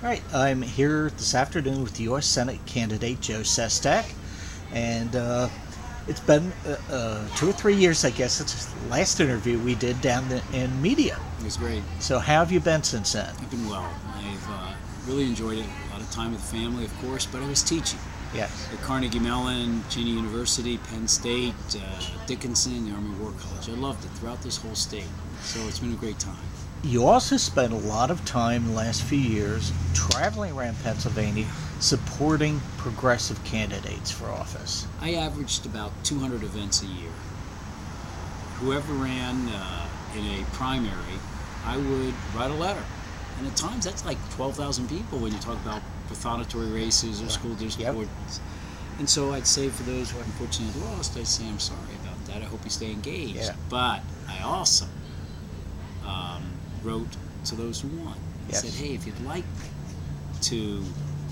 All right, I'm here this afternoon with U.S. Senate candidate Joe Sestak, and it's been 2 or 3 years, I guess. It's the last interview we did down in media. It was great. So how have you been since then? I've been well. I've really enjoyed it. A lot of time with the family, of course, but I was teaching. Yes. At Carnegie Mellon, Cheney University, Penn State, Dickinson, the Army War College. I loved it throughout this whole state. So it's been a great time. You also spent a lot of time in the last few years traveling around Pennsylvania supporting progressive candidates for office. I averaged about 200 events a year. Whoever ran in a primary, I would write a letter. And at times that's like 12,000 people when you talk about prothonotary races or school district boards. And so I'd say for those who unfortunately lost, I'd say I'm sorry about that. I hope you stay engaged. Yeah. But I also wrote to those who won. I Yes. said, hey, if you'd like to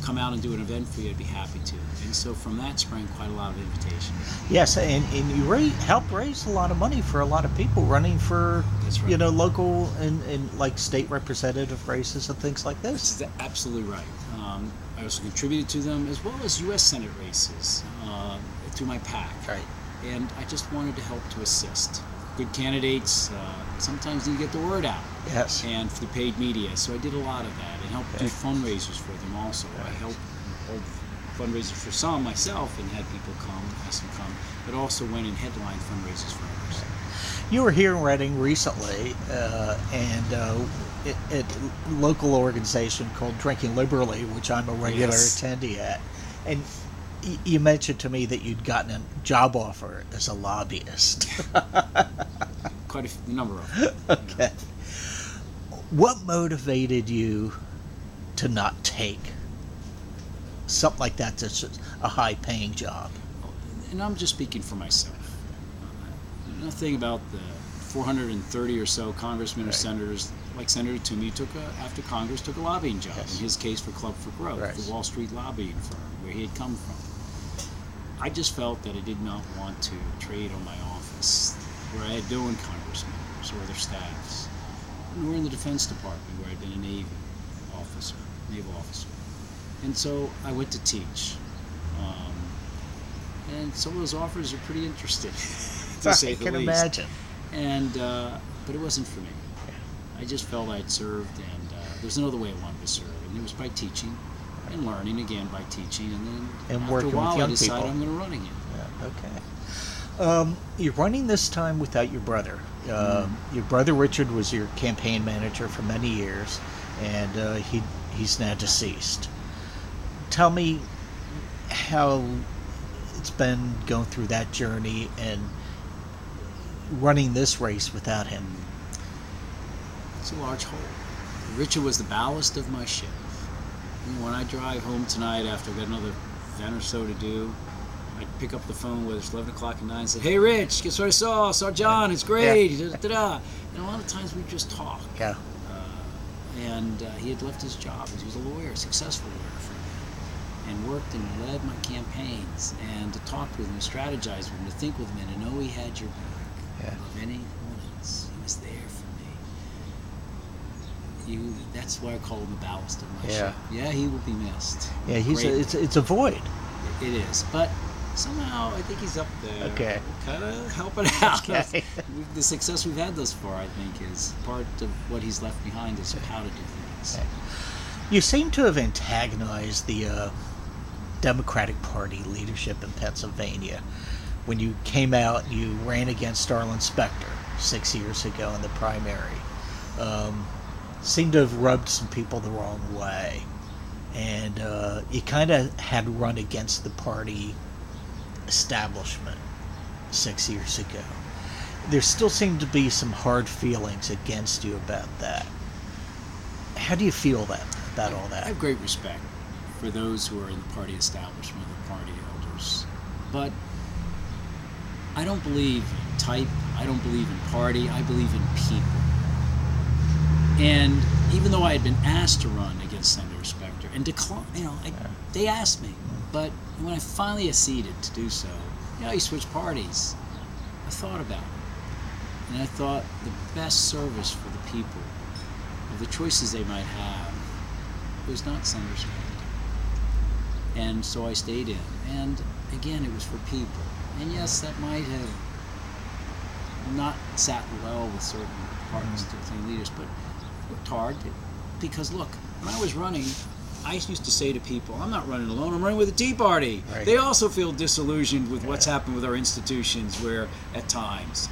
come out and do an event for you, I'd be happy to. And so from that sprang quite a lot of invitations. Yes, and you helped raise a lot of money for a lot of people running for, That's right. local and like state representative races and things like this. That's absolutely right. I also contributed to them as well as U.S. Senate races through my PAC. Right. And I just wanted to help to assist. Good candidates sometimes need to get the word out. Yes. And through paid media. So I did a lot of that and helped do fundraisers for them also. I helped hold fundraisers for some myself and had people come, ask them to come, but also went and headlined fundraisers for others. You were here in Reading recently, and at a local organization called Drinking Liberally, which I'm a regular attendee at. And you mentioned to me that you'd gotten a job offer as a lobbyist. Quite a number of them. Okay. What motivated you to not take something like that that's a high-paying job? And I'm just speaking for myself. Nothing about the 430 or so congressmen or senators, like Senator Toomey, after Congress took a lobbying job, in his case for Club for Growth, the Wall Street lobbying firm where he had come from. I just felt that I did not want to trade on my office where I had known congressmen or their staffs, nor in the Defense Department where I'd been a naval officer. And so I went to teach. And some of those offers are pretty interesting, to say the least. I can imagine. And but it wasn't for me. I just felt I'd served, and there's no other way I wanted to serve. And it was by teaching and learning, again by teaching, and then after a while I decided I'm going to run again. Yeah, okay. You're running this time without your brother. Your brother Richard was your campaign manager for many years, and he's now deceased. Tell me how it's been going through that journey and running this race without him. It's a large hole. Richard was the ballast of my ship. When I drive home tonight after I've got another event or so to do, I pick up the phone whether it's 11 o'clock at night and say, hey Rich, guess what I saw John, it's great, da-da-da. And a lot of times we just talk. Yeah. And he had left his job. He was a lawyer, a successful lawyer for me, and worked and led my campaigns, and to talk with him, to strategize with him, to think with him, and to know he had your back of any moments. He was there for me. That's why I call him the ballast of my ship. Yeah, he will be missed. Yeah, it's a void. It is, but somehow I think he's up there. Okay. Kind of helping out. Okay. The success we've had thus far, I think, is part of what he's left behind us of how to do things. Okay. You seem to have antagonized the Democratic Party leadership in Pennsylvania. When you came out, you ran against Arlen Specter 6 years ago in the primary. Seemed to have rubbed some people the wrong way. And you kind of had run against the party establishment 6 years ago. There still seemed to be some hard feelings against you about that. How do you feel about all that? I have great respect for those who are in the party establishment, the party elders. But I don't believe in type, I don't believe in party, I believe in people. And even though I had been asked to run against Senator Specter and declined, they asked me, but when I finally acceded to do so, you switch parties. I thought about it, and I thought the best service for the people, of the choices they might have, it was not Senator Sestak. And so I stayed in. And again, it was for people. And yes, that might have not sat well with certain parties, certain leaders, but it worked hard. Because look, when I was running, I used to say to people, I'm not running alone, I'm running with the Tea Party. Right. They also feel disillusioned with what's happened with our institutions where at times.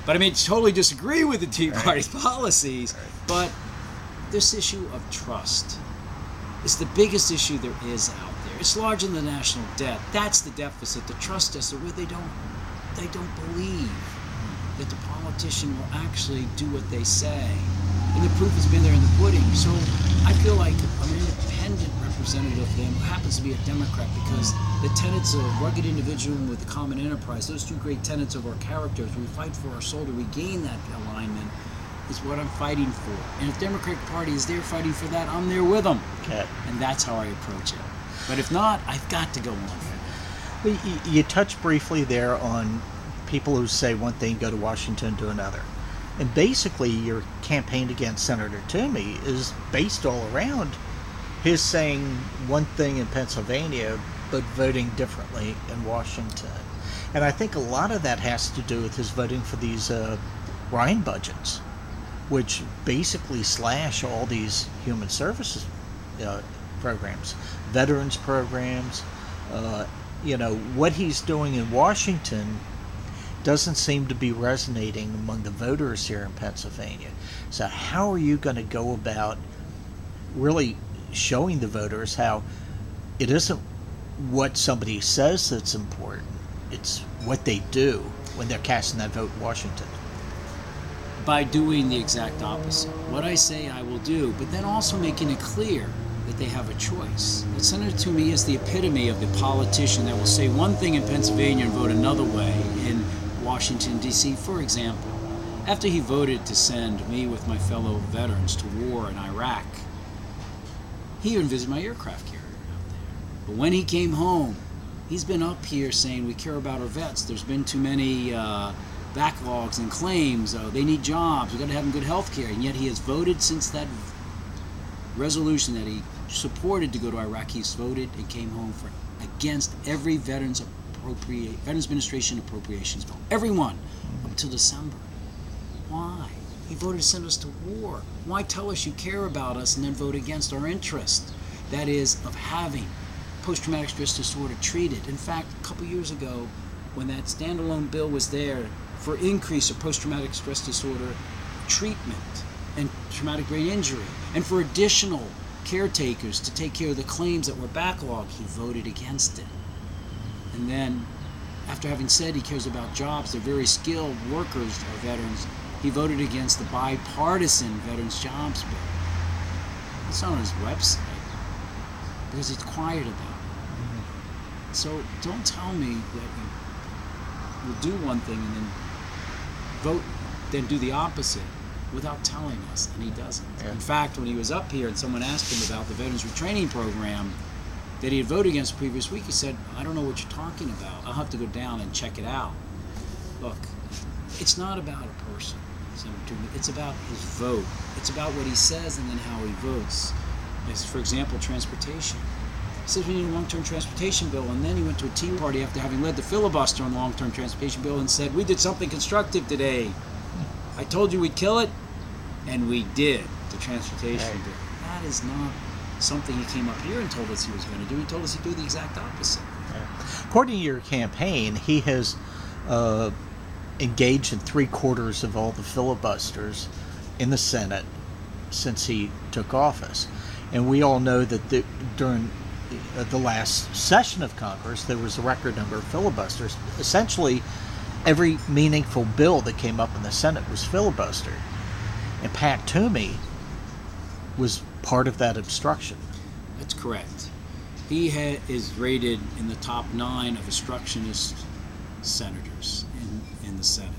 But I mean, totally disagree with the Tea Party's policies, but this issue of trust is the biggest issue there is out there. It's larger than the national debt. That's the deficit, the trust deficit, where they don't believe that the politician will actually do what they say. And the proof has been there in the pudding. So I feel like I'm an independent representative of them who happens to be a Democrat, because the tenets of rugged individualism with the common enterprise, those two great tenets of our characters, we fight for our soul to regain that alignment, is what I'm fighting for. And if the Democratic Party is there fighting for that, I'm there with them. Okay. And that's how I approach it. But if not, I've got to go on. Well, you touched briefly there on people who say one thing, go to Washington, do another. And basically, your campaign against Senator Toomey is based all around his saying one thing in Pennsylvania, but voting differently in Washington. And I think a lot of that has to do with his voting for these Ryan budgets, which basically slash all these human services programs, veterans programs. What he's doing in Washington doesn't seem to be resonating among the voters here in Pennsylvania. So how are you going to go about really showing the voters how it isn't what somebody says that's important, it's what they do when they're casting that vote in Washington? By doing the exact opposite. What I say I will do, but then also making it clear that they have a choice. That Senator Toomey is the epitome of the politician that will say one thing in Pennsylvania and vote another way in Washington, D.C. For example, after he voted to send me with my fellow veterans to war in Iraq, he even visited my aircraft carrier out there. But when he came home, he's been up here saying we care about our vets. There's been too many backlogs and claims. They need jobs. We've got to have them good health care. And yet he has voted since that resolution that he supported to go to Iraq. He's voted and came home against every Veterans Administration appropriations bill. Everyone up until December. Why? He voted to send us to war. Why tell us you care about us and then vote against our interest? That is, of having post-traumatic stress disorder treated. In fact, a couple years ago, when that standalone bill was there for increase of post-traumatic stress disorder treatment and traumatic brain injury, and for additional caretakers to take care of the claims that were backlogged, he voted against it. And then, after having said he cares about jobs, they're very skilled workers, our veterans, he voted against the bipartisan Veterans Jobs Bill. It's not on his website, because he's quiet about it. So don't tell me that you will do one thing and then vote, then do the opposite without telling us, and he doesn't. Yeah. In fact, when he was up here and someone asked him about the Veterans Retraining Program that he had voted against the previous week, he said, I don't know what you're talking about. I'll have to go down and check it out. Look, it's not about a person, Senator Toomey. It's about his vote. It's about what he says and then how he votes. As, for example, transportation. He says we need a long-term transportation bill, and then he went to a Tea Party after having led the filibuster on the long-term transportation bill and said, we did something constructive today. I told you we'd kill it, and we did, the transportation bill. That is not something he came up here and told us he was going to do. He told us he'd do the exact opposite. According to your campaign, he has engaged in 3/4 of all the filibusters in the Senate since he took office. And we all know that during the last session of Congress, there was a record number of filibusters. Essentially, every meaningful bill that came up in the Senate was filibustered. And Pat Toomey was part of that obstruction. That's correct. He is rated in the top 9 of obstructionist senators in the Senate.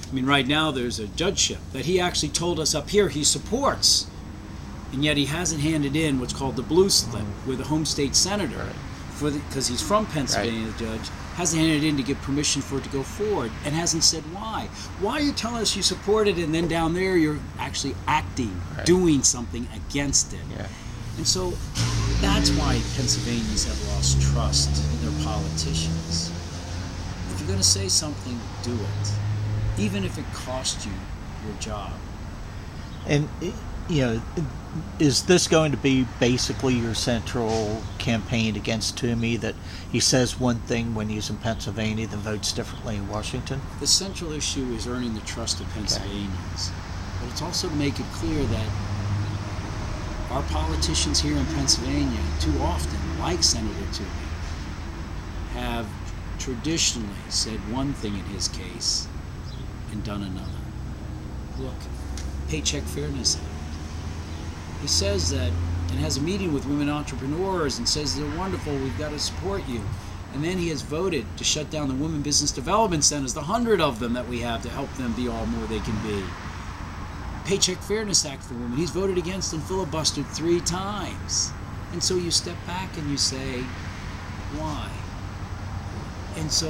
I mean, right now there's a judgeship that he actually told us up here he supports, and yet he hasn't handed in what's called the blue slip with a home state senator, because he's from Pennsylvania, the judge, hasn't handed it in to give permission for it to go forward, and hasn't said why. Why are you telling us you support it, and then down there you're actually acting, doing something against it? Yeah. And so That's why Pennsylvanians have lost trust in their politicians. If you're going to say something, do it, even if it costs you your job. And, is this going to be basically your central campaign against Toomey, that he says one thing when he's in Pennsylvania, then votes differently in Washington? The central issue is earning the trust of Pennsylvanians. Okay. But it's also to make it clear that our politicians here in Pennsylvania, too often, like Senator Toomey, have traditionally said one thing in his case and done another. Look, Paycheck Fairness Act. He says that and has a meeting with women entrepreneurs and says they're wonderful, we've got to support you. And then he has voted to shut down the Women Business Development Centers, the 100 of them that we have to help them be all more they can be. Paycheck Fairness Act for women, he's voted against and filibustered 3 times. And so you step back and you say, why? And so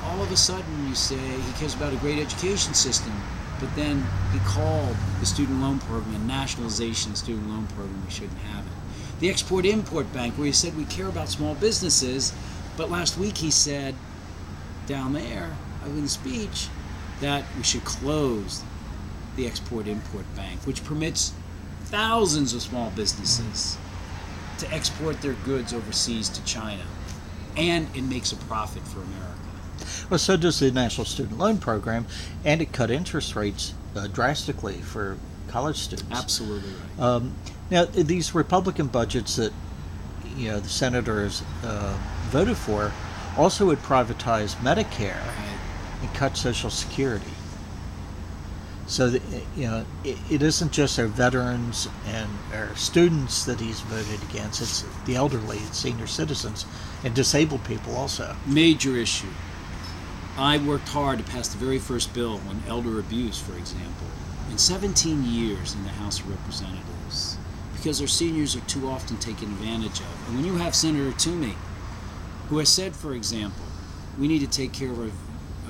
all of a sudden you say he cares about a great education system, but then he called the student loan program a nationalization of the student loan program. We shouldn't have it. The Export-Import Bank, where he said we care about small businesses, but last week he said down there in the speech that we should close the Export-Import Bank, which permits thousands of small businesses to export their goods overseas to China, and it makes a profit for America. Well, so does the National Student Loan Program, and it cut interest rates drastically for college students. Absolutely right. Now, these Republican budgets that the senators voted for also would privatize Medicare and cut Social Security. So that, it isn't just our veterans and our students that he's voted against; it's the elderly, senior citizens, and disabled people also. Major issue. I worked hard to pass the very first bill on elder abuse, for example, in 17 years in the House of Representatives, because our seniors are too often taken advantage of. And when you have Senator Toomey, who has said, for example, we need to take care of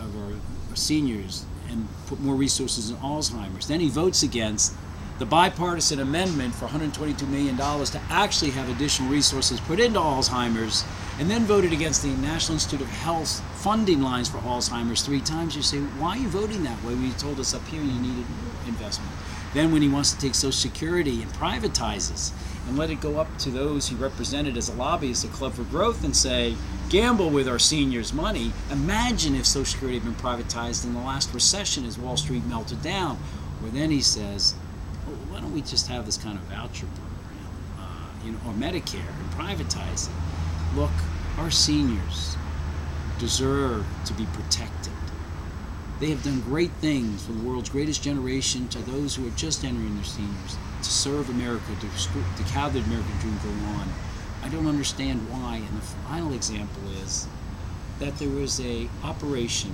our seniors and put more resources in Alzheimer's, then he votes against the bipartisan amendment for $122 million to actually have additional resources put into Alzheimer's, and then voted against the National Institute of Health funding lines for Alzheimer's 3 times. You say, why are you voting that way when you told us up here you needed investment? Then when he wants to take Social Security and privatizes and let it go up to those he represented as a lobbyist at Club for Growth and say, gamble with our seniors' money. Imagine if Social Security had been privatized in the last recession as Wall Street melted down. Or then he says, why don't we just have this kind of voucher program, or Medicare, and privatize it? Look, our seniors deserve to be protected. They have done great things for the world's greatest generation to those who are just entering their seniors, to serve America, to have the American dream go on. I don't understand why, and the final example is that there was a operation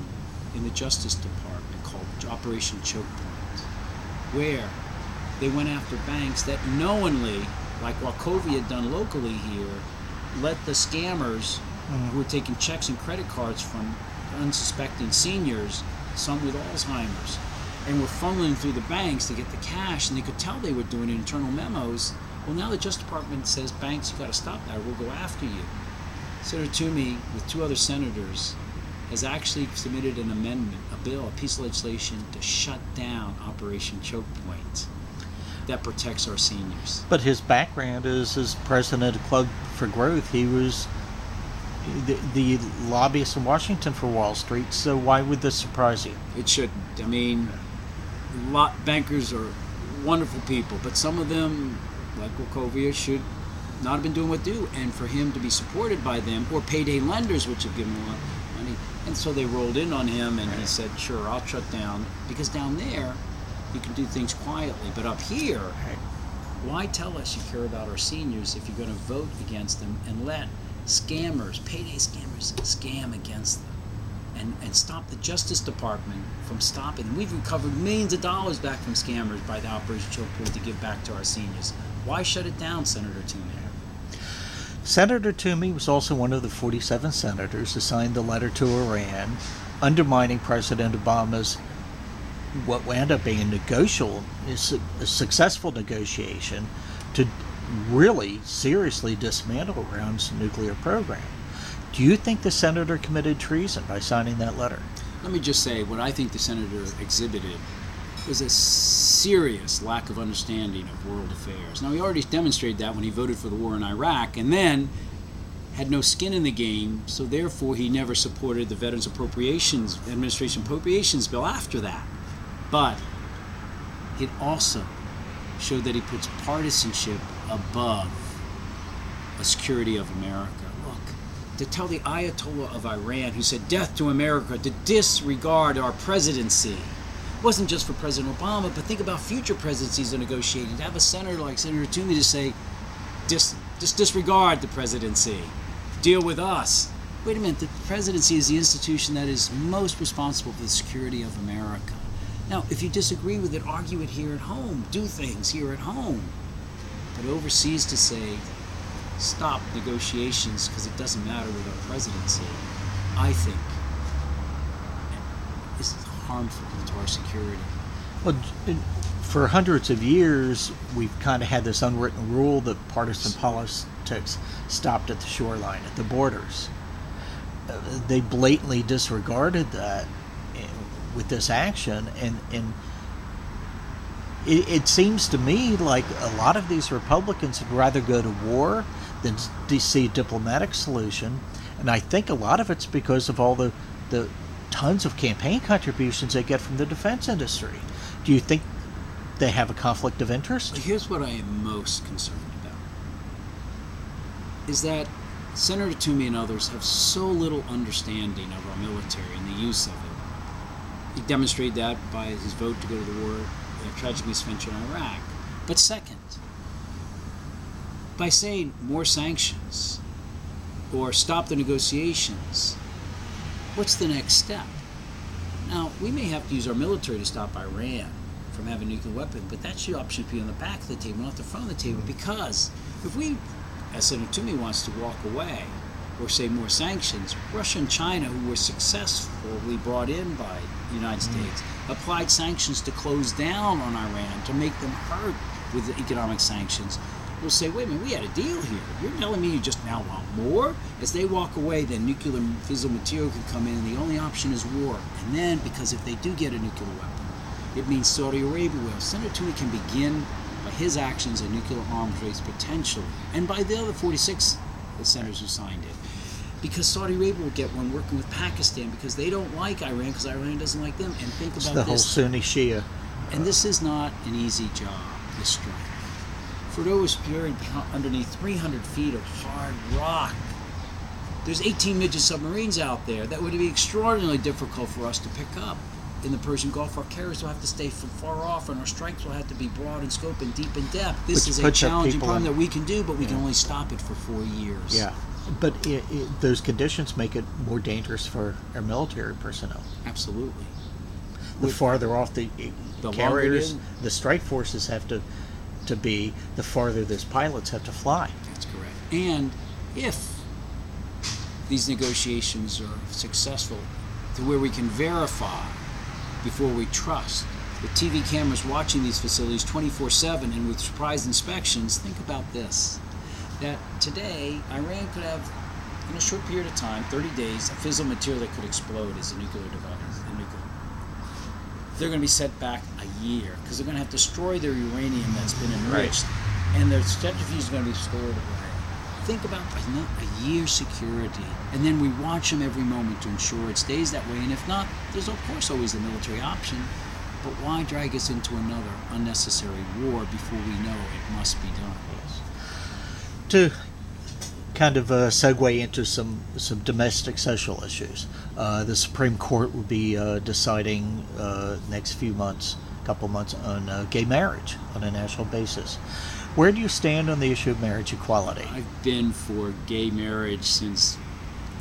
in the Justice Department called Operation Choke Point, where they went after banks that knowingly, like Wachovia had done locally here, let the scammers who were taking checks and credit cards from unsuspecting seniors, some with Alzheimer's, and were funneling through the banks to get the cash, and they could tell they were doing internal memos. Well, now the Justice Department says, banks, you've got to stop that, or we'll go after you. Senator Toomey, with 2 other senators, has actually submitted an amendment, a bill, a piece of legislation to shut down Operation Choke Point that protects our seniors. But his background is as president of Club for Growth. He was the lobbyist in Washington for Wall Street, so why would this surprise you? It shouldn't. I mean, bankers are wonderful people, but some of them, like Wachovia, should not have been doing what they do, and for him to be supported by them, or payday lenders, which have given him a lot of money, and so they rolled in on him, and he said, sure, I'll shut down, because down there, you can do things quietly, but up here, why tell us you care about our seniors if you're going to vote against them and let scammers, payday scammers, scam against them, and stop the Justice Department from stopping them? We've recovered millions of dollars back from scammers by the Operation Choke Point to give back to our seniors. Why shut it down, Senator Toomey? Senator Toomey was also one of the 47 senators who signed the letter to Iran undermining President Obama's what wound up being a successful negotiation to really seriously dismantle Iran's nuclear program. Do you think the senator committed treason by signing that letter? Let me just say, what I think the senator exhibited was a serious lack of understanding of world affairs. Now, he already demonstrated that when he voted for the war in Iraq, and then had no skin in the game, so therefore he never supported the Veterans Appropriations Administration Appropriations Bill after that. But it also showed that he puts partisanship above the security of America. Look, to tell the Ayatollah of Iran, who said death to America, to disregard our presidency. It wasn't just for President Obama, but think about future presidencies are negotiating. To have a senator like Senator Toomey to say, just disregard the presidency. Deal with us. Wait a minute, the presidency is the institution that is most responsible for the security of America. Now, if you disagree with it, argue it here at home. Do things here at home. But overseas to say, stop negotiations because it doesn't matter with our presidency, I think is harmful to our security. Well, for hundreds of years, we've kind of had this unwritten rule that partisan politics stopped at the shoreline, at the borders. They blatantly disregarded that with this action, and it seems to me like a lot of these Republicans would rather go to war than see a diplomatic solution, and I think a lot of it's because of all the tons of campaign contributions they get from the defense industry. Do you think they have a conflict of interest? Here's what I am most concerned about, is that Senator Toomey and others have so little understanding of our military and the use of it. He demonstrated that by his vote to go to the war, tragically spent in Iraq. But second, by saying more sanctions or stop the negotiations, what's the next step? Now, we may have to use our military to stop Iran from having a nuclear weapon, but that option should be on the back of the table, not the front of the table, because if we, as Senator Toomey wants to walk away, or say more sanctions, Russia and China, who were successfully brought in by the United States, applied sanctions to close down on Iran, to make them hurt with the economic sanctions. We'll say, wait a minute, we had a deal here. You're telling me you just now want more? As they walk away, then nuclear fissile material can come in, and the only option is war. And then, because if they do get a nuclear weapon, it means Saudi Arabia will. Senator Toomey can begin, by his actions, a nuclear arms race potentially, and by the other 46 senators who signed it. Because Saudi Arabia will get one working with Pakistan because they don't like Iran because Iran doesn't like them. And think about the whole Sunni Shia. And this is not an easy job, this strike. Fordo was buried underneath 300 feet of hard rock. There's 18 midget submarines out there. That would be extraordinarily difficult for us to pick up. In the Persian Gulf, our carriers will have to stay from far off, and our strikes will have to be broad in scope and deep in depth. This is a challenging problem that we can do, but we can only stop it for 4 years. Yeah. But those conditions make it more dangerous for our military personnel. Absolutely. The farther off the carriers, the strike forces have to be, the farther those pilots have to fly. That's correct. And if these negotiations are successful to where we can verify before we trust, with TV cameras watching these facilities 24/7 and with surprise inspections, think about this. That today, Iran could have, in a short period of time, 30 days, a fissile material that could explode as a nuclear device. They're going to be set back a year because they're going to have to destroy their uranium that's been enriched, and their centrifuge is going to be stored away. Think about a year's security, and then we watch them every moment to ensure it stays that way. And if not, there's of course always the military option. But why drag us into another unnecessary war before we know it must be done? To kind of segue into some domestic social issues, the Supreme Court will be deciding next couple months on gay marriage on a national basis. Where do you stand on the issue of marriage equality? I've been for gay marriage since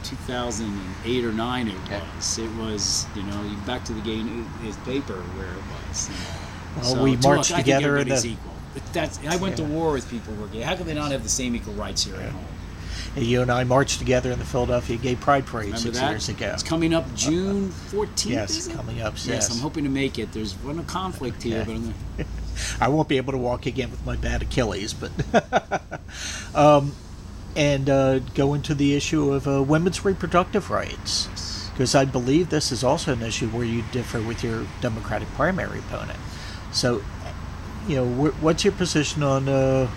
2008 or 9 it was. It was, back to the gay newspaper where it was. Well, so, we marched together. I went to war with people who were gay. How can they not have the same equal rights here at home? And you and I marched together in the Philadelphia Gay Pride Parade 6 years ago. It's coming up June 14th, yes, coming up. Yes, I'm hoping to make it. There's one conflict here, but I'm going to... I won't be able to walk again with my bad Achilles, but and go into the issue of women's reproductive rights, because I believe this is also an issue where you differ with your Democratic primary opponent. So, what's your position on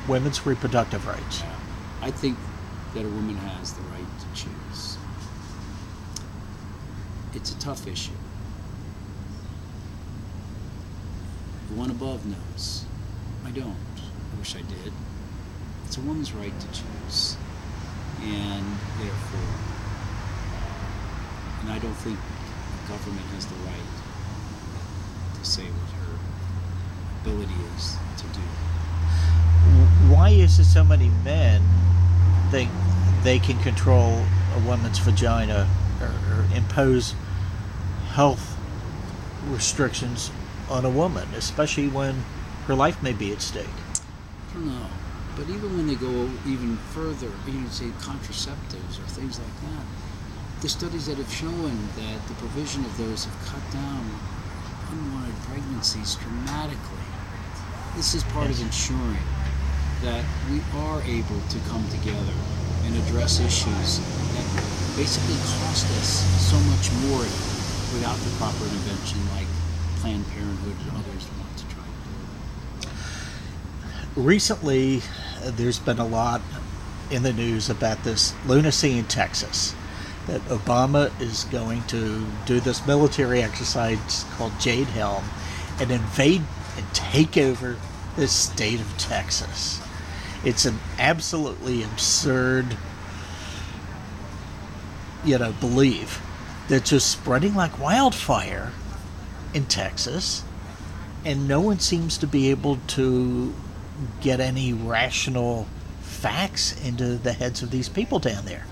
women's reproductive rights? Yeah. I think that a woman has the right to choose. It's a tough issue. The one above knows. I don't. I wish I did. It's a woman's right to choose. And therefore, and I don't think the government has the right to say what her ability is to do. Why is it so many men think they can control a woman's vagina or impose health restrictions on a woman, especially when her life may be at stake? I don't know. But even when they go even further, say contraceptives or things like that, the studies that have shown that the provision of those have cut down unwanted pregnancies dramatically. This is part of ensuring that we are able to come together and address issues that basically cost us so much more without the proper intervention, like Planned Parenthood and others want to try to do. Recently, there's been a lot in the news about this lunacy in Texas, that Obama is going to do this military exercise called Jade Helm and invade and take over the state of Texas. It's an absolutely absurd, belief that's just spreading like wildfire in Texas, and no one seems to be able to get any rational facts into the heads of these people down there.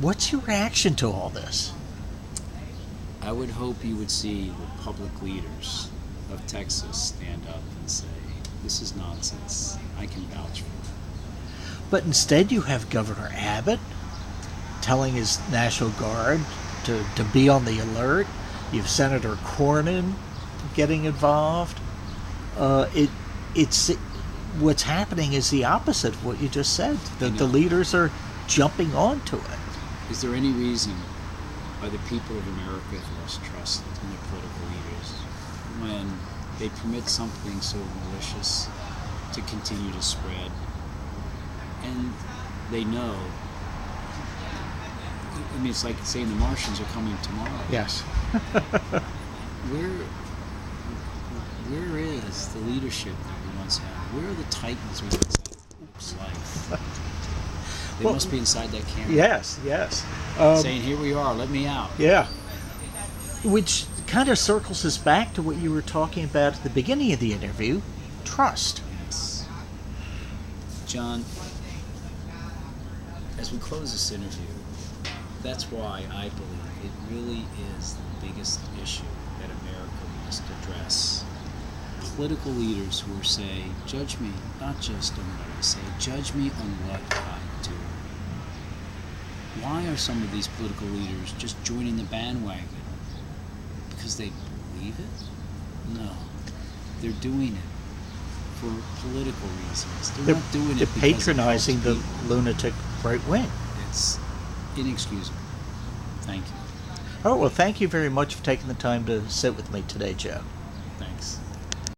What's your reaction to all this? I would hope you would see the public leaders of Texas stand up and say, this is nonsense. I can vouch for it. But instead you have Governor Abbott telling his National Guard to be on the alert. You have Senator Cornyn getting involved. It's what's happening is the opposite of what you just said. The leaders are jumping onto it. Is there any reason why the people of America have lost trust in their political leaders when they permit something so malicious to continue to spread? And they know. It's like saying the Martians are coming tomorrow. Yes. Where is the leadership that we once had? Where are the titans we once had? Oops, life. They must be inside that camera. Yes. Saying, here we are, let me out. Yeah. Which kind of circles us back to what you were talking about at the beginning of the interview, trust. Yes. John, as we close this interview, that's why I believe it really is the biggest issue that America must address. Political leaders who are saying, judge me, not just on what I say, judge me on what I do. Why are some of these political leaders just joining the bandwagon? Because they believe it? No. They're doing it for political reasons. They're not doing it because patronizing the lunatic right wing. It's inexcusable. Thank you. Oh, well, thank you very much for taking the time to sit with me today, Joe.